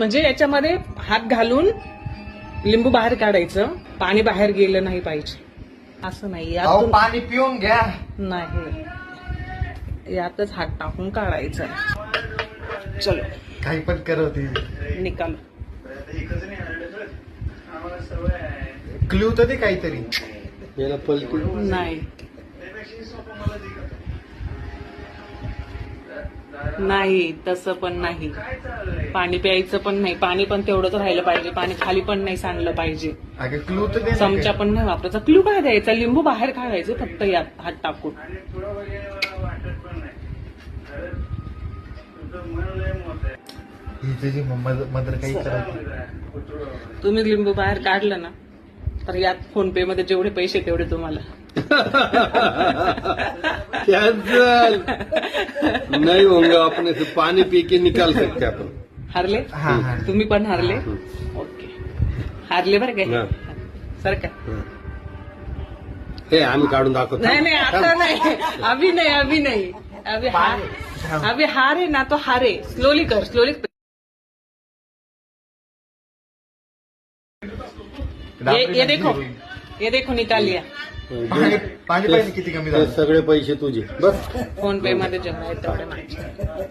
म्हणजे याच्यामध्ये हात घालून लिंबू बाहेर काढायचं, पाणी बाहेर गेलं नाही पाहिजे. असं नाही, अहो यातून पाणी पिऊन घ्या. नाही, यातच हात टाकून काढायचं. चलो काही पण करवते. निकाल. क्ल्यू तर ते काहीतरी. याला पलटी नाही नाही, तसं पण नाही. पाणी प्यायचं पण नाही, पाणी पण तेवढंच राहिलं पाहिजे, पाणी खाली पण नाही सांडलं पाहिजे. अगं क्ल्यू तर दे. चमचा पण नाही वापरायचा. क्लू काय द्यायचा, लिंबू बाहेर काढायचे फक्त यात हात टाकून. ही तुझी मदर काही करत. तुम्ही लिंबू बाहेर काढलं ना तर यात फोन पे मध्ये जेवढे पैसे तेवढे तुम्हाला. कैंसल नहीं होगा, अपने से पानी पी के निकाल सकते अपन. हारले. हा हा. तुम्ही पण हारले. ओके, हारले बरं काय. सर का हे आम्ही काढून दाखवतो. नाही नाही, आता नाही, अभी नहीं, अभी नहीं, अभी अभी हारे ना तो हारे. स्लोली कर, स्लोली. ये देखो, ये देखो, निकाल लिया. पाणी पाहिजे किती कमी हे झालं. सगळे पैसे तुझे बस. फोन पे मध्ये जेवढा आहे तेवढे माझे.